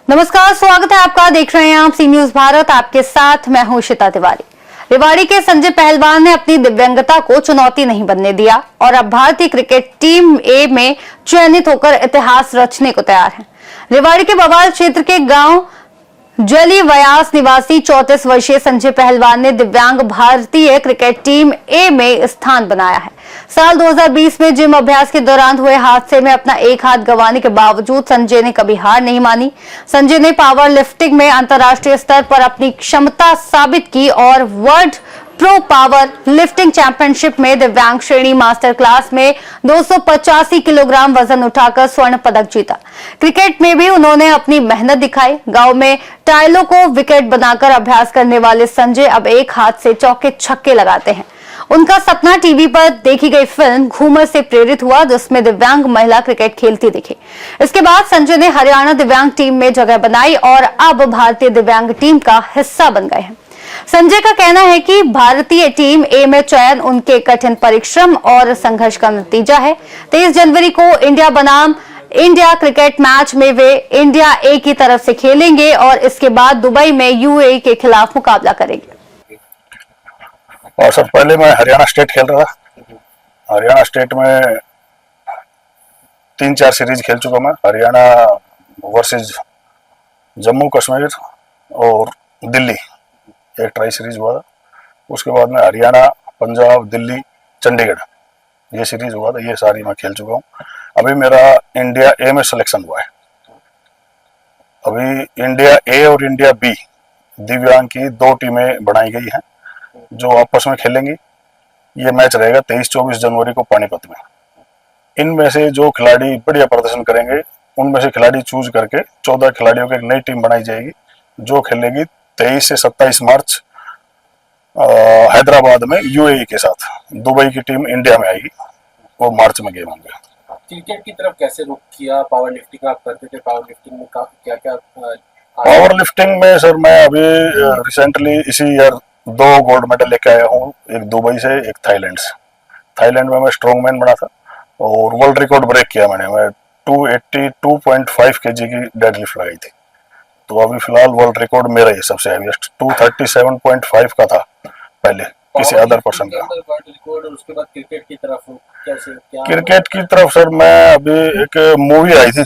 नमस्कार, स्वागत है आपका। देख रहे हैं आप सी न्यूज भारत। आपके साथ मैं हूं शिता तिवारी। रेवाड़ी के संजय पहलवान ने अपनी दिव्यांगता को चुनौती नहीं बनने दिया और अब भारतीय क्रिकेट टीम ए में चयनित होकर इतिहास रचने को तैयार हैं। रेवाड़ी के बवाल क्षेत्र के गांव जली व्यास निवासी 34 वर्षीय संजय पहलवान ने दिव्यांग भारतीय क्रिकेट टीम ए में स्थान बनाया है। साल 2020 में जिम अभ्यास के दौरान हुए हादसे में अपना एक हाथ गंवाने के बावजूद संजय ने कभी हार नहीं मानी। संजय ने पावर लिफ्टिंग में अंतर्राष्ट्रीय स्तर पर अपनी क्षमता साबित की और world pro power lifting championship में दिव्यांग श्रेणी मास्टर क्लास में 285 किलोग्राम वजन उठाकर स्वर्ण पदक जीता। क्रिकेट में भी उन्होंने अपनी मेहनत दिखाई। गांव में टाइलों को विकेट बनाकर अभ्यास करने वाले संजय अब एक हाथ से चौके छक्के लगाते हैं। उनका सपना टीवी पर देखी गई फिल्म घूमर से प्रेरित हुआ, जिसमें दिव्यांग महिला क्रिकेट खेलती दिखी। इसके बाद संजय ने हरियाणा दिव्यांग टीम में जगह बनाई और अब भारतीय दिव्यांग टीम का हिस्सा बन गए हैं। संजय का कहना है कि भारतीय टीम ए में चयन उनके कठिन परिश्रम और संघर्ष का नतीजा है। 23 जनवरी को इंडिया बनाम इंडिया क्रिकेट मैच में वे इंडिया ए की तरफ से खेलेंगे और इसके बाद दुबई में यूएई के खिलाफ मुकाबला करेंगे। और सर, पहले मैं हरियाणा स्टेट खेल रहा था। हरियाणा स्टेट में 3-4 सीरीज खेल चुका मैं। हरियाणा वर्सेस जम्मू कश्मीर और दिल्ली एक ट्राई सीरीज हुआ था। उसके बाद में हरियाणा, पंजाब, दिल्ली, चंडीगढ़ ये सीरीज हुआ था। ये सारी मैं खेल चुका हूँ। अभी मेरा इंडिया ए में सिलेक्शन हुआ है। अभी इंडिया ए और इंडिया बी दिव्यांग की 2 टीमें बनाई गई हैं जो आपस में खेलेंगी। ये मैच रहेगा 23-24 जनवरी को पानीपत में। इनमें से जो खिलाड़ी बढ़िया प्रदर्शन करेंगे उनमें से खिलाड़ी चूज करके 14 खिलाड़ियों की एक नई टीम बनाई जाएगी जो खेलेगी 23 से 27 मार्च हैदराबाद में यूएई के साथ। दुबई की टीम इंडिया में आएगी, वो मार्च में गेम होंगे। क्रिकेट की तरफ कैसे रुख किया? पावर लिफ्टिंग आप करते थे, पावर लिफ्टिंग में क्या क्या? पावर लिफ्टिंग में सर मैं अभी रिसेंटली इसी ईयर 2 गोल्ड मेडल लेके आया हूँ, एक दुबई से, एक थाईलैंड से। थाईलैंड में मैं स्ट्रॉन्गमैन बना था और वर्ल्ड रिकॉर्ड ब्रेक किया मैंने। मैं 282.5 kg की डेड लिफ्ट लगाई थी। तो अभी फिलहाल वर्ल्ड रिकॉर्ड मेरा ही सबसे हैवीएस्ट 237.5 का था पहले किसी अदर पर्सन का। उसके बाद क्रिकेट की तरफ कैसे क्या? क्रिकेट की तरफ सर मैं अभी एक मूवी आई थी,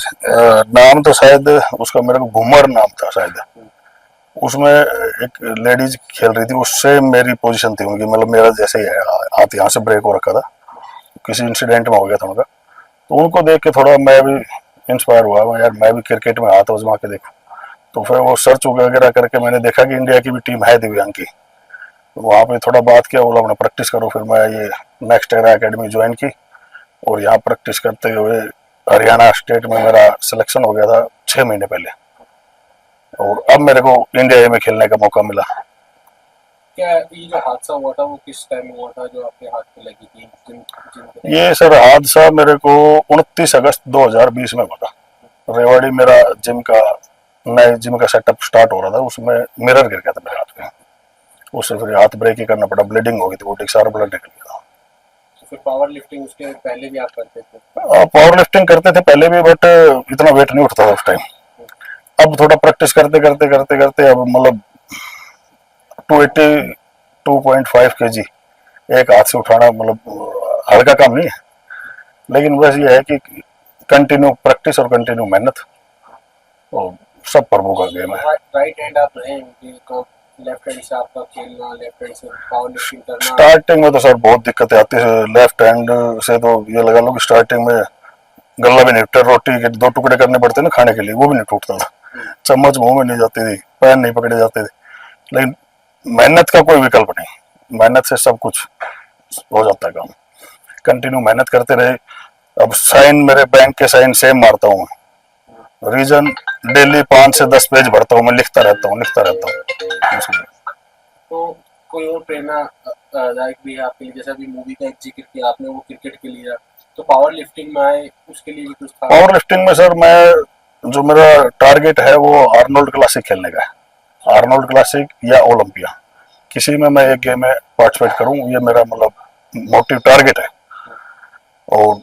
नाम तो शायद उसका मेरे को घूमर नाम था शायद। उसमें एक लेडीज खेल रही थी, उससे मेरी पोजीशन थी उनकी, मतलब मेरा जैसे ही हाथ यहाँ से ब्रेक हो रखा था, किसी इंसिडेंट में हो गया था उनका। तो उनको देख के थोड़ा मैं भी इंस्पायर हुआ, यार मैं भी क्रिकेट में हाथ आजमा के देखूं। तो फिर वो सर्च वगैरह करके मैंने देखा कि इंडिया की भी टीम है दिव्यांग की। तो वहाँ पे थोड़ा बात किया, बोला अपना प्रैक्टिस करो। फिर मैं ये नेक्स्ट एरा एकेडमी ज्वाइन की और यहाँ प्रैक्टिस करते हुए हरियाणा स्टेट में मेरा सिलेक्शन हो गया था 6 महीने पहले। और अब मेरे को इंडिया ए में खेलने का मौका मिला। क्या ये जो हादसा हुआ था वो किस टाइम हुआ था जो आपके हाथ पे लगी थी? ये सर हादसा मेरे को 29 अगस्त 2020 में हुआ था। रेवाड़ी मेरा नए जिम का सेटअप स्टार्ट हो रहा था, उसमें मिरर गिर गया था मेरे हाथ पे। उससे फिर हाथ ब्रेक ही करना पड़ा, ब्लीडिंग हो गई थी, वो सारा ब्लड निकल गया था। तो फिर पावर लिफ्टिंग उसके पहले भी आप करते थे? पावर लिफ्टिंग करते थे पहले भी, बट इतना वेट नहीं उठता था उस टाइम। अब थोड़ा प्रैक्टिस करते अब मतलब 282.5 kg एक हाथ से उठाना मतलब हल्का काम नहीं है। लेकिन बस ये है कि कंटिन्यू प्रैक्टिस और कंटिन्यू मेहनत, और सब प्रभु का गेम है। राइट हैंड आप रहे हैं तो लेफ्ट हैंड से आपका खेलना, लेफ्ट हैंड से पावर लिफ्टिंग करना? स्टार्टिंग में तो सर बहुत दिक्कतें आती है। लेफ्ट हैंड से तो ये लगा लो कि स्टार्टिंग में गला भी नहीं टूटता, रोटी के 2 टुकड़े करने पड़ते ना खाने के लिए, वो भी नहीं टूटता था। चम्मच मुंह में नहीं जाती थी, पैर नहीं पकड़े जाते थे। लेकिन मेहनत का कोई विकल्प नहीं, मेहनत से सब कुछ हो जाता है काम। कंटिन्यू मेहनत करते रहे। अब साइन मेरे बैंक के साइन सेम मारता हूँ, रीजन डेली 5 से 10 पेज भरता हूँ मैं, लिखता रहता हूँ। तो कोई और प्रेरणादायक भी है आपके लिए? जैसा भी मूवी का एक जिक्र किया आपने, वो क्रिकेट के लिए, तो पावर लिफ्टिंग में आए उसके लिए भी कुछ था? पावर लिफ्टिंग में सर मैं जो मेरा टारगेट है वो आर्नोल्ड क्लासिक खेलने का है। आर्नोल्ड क्लासिक या ओलंपिया, किसी में मैं एक गेम में पार्टिसिपेट करूं, ये मेरा मतलब मोटिव टारगेट है। और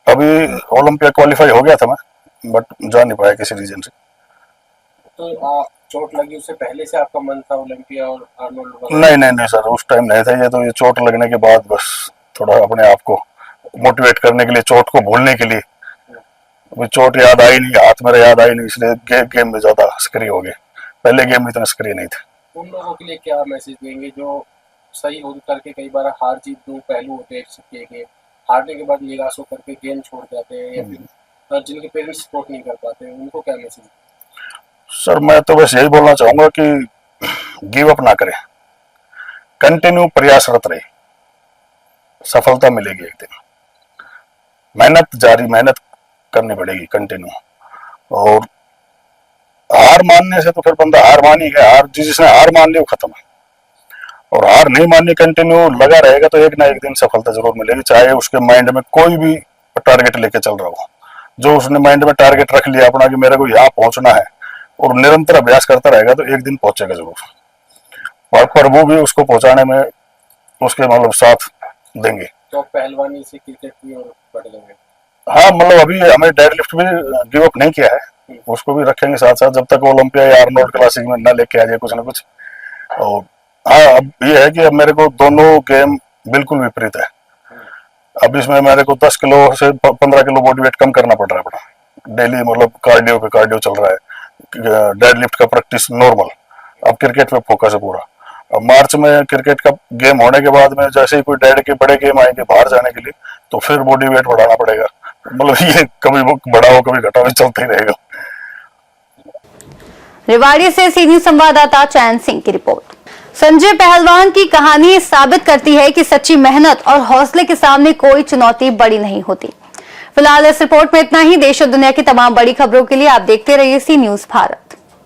अभी ओलंपिया क्वालिफाई हो गया था मैं, बट जा नहीं पाया किसी रीजन से। तो चोट लगी उससे पहले से आपका मन था ओलंपिया और आर्नोल्ड वगैरह? नहीं सर, उस टाइम नहीं था। ये तो ये चोट लगने के बाद बस थोड़ा अपने आप को मोटिवेट करने के लिए, चोट को भूलने के लिए। अभी चोट याद आई नहीं, हाथ मेरा याद आई नहीं, इसलिए गेम में ज्यादा सक्रिय हो गए। पहले गेम में इतना सक्रिय नहीं थे। उन लोगों के लिए क्या मैसेज देंगे जो सही हो करके कई बार हार जीत दो पहलू होते हैं सिक्के के, हारने के बाद निराश होकर के गेम छोड़ जाते हैं, या फिर जिनके पेरेंट्स सपोर्ट नहीं कर पाते, उनको क्या मैसेज? सर मैं तो बस यही बोलना चाहूंगा कि गिव अप ना करें, कंटिन्यू प्रयासरत रहे, सफलता मिलेगी एक दिन। मेहनत जारी, मेहनत करनी पड़ेगी कंटिन्यू। और हार मानने से तो फिर बंदा हार मान ही गया। हार जिसने हार मान ली वो खत्म है। और हार नहीं माननी, कंटिन्यू लगा रहेगा तो एक ना एक दिन सफलता जरूर मिलेगी, चाहे उसके माइंड में कोई भी टारगेट लेके चल रहा हो। जो उसने माइंड में टारगेट रख लिया अपना कि मेरे को यहाँ पहुंचना है, और निरंतर अभ्यास करता रहेगा तो एक दिन पहुंचेगा जरूर। और प्रभु भी उसको पहुंचाने में उसके मतलब साथ देंगे। तो पहलवानी से क्रिकेट की ओर बढ़ गए? हाँ, मतलब अभी हमें डेड लिफ्ट भी गिव अप नहीं किया है, उसको भी रखेंगे साथ साथ जब तक ओलंपिया या आर्नोल्ड क्लासिक में न लेके आ जाए कुछ ना कुछ। और हाँ, अब ये है कि अब मेरे को दोनों गेम बिल्कुल विपरीत है। अब इसमें मेरे को 10 किलो से 15 किलो बॉडी वेट कम करना पड़ रहा है अपना डेली। मतलब कार्डियो पे कार्डियो चल रहा है, डेड लिफ्ट का प्रैक्टिस नॉर्मल। अब क्रिकेट पे फोकस है पूरा। अब मार्च में क्रिकेट का गेम होने के बाद में जैसे ही कोई डेड के बड़े गेम आएंगे बाहर जाने के लिए, तो फिर बॉडी वेट बढ़ाना पड़ेगा। मतलब ये कभी बढ़ाओ कभी घटाओ चलता ही रहेगा। रेवाड़ी से सीनियर संवाददाता चैन सिंह की रिपोर्ट। संजय पहलवान की कहानी साबित करती है कि सच्ची मेहनत और हौसले के सामने कोई चुनौती बड़ी नहीं होती। फिलहाल इस रिपोर्ट में इतना ही। देश और दुनिया की तमाम बड़ी खबरों के लिए आप देखते रहिए सी न्यूज़ भारत।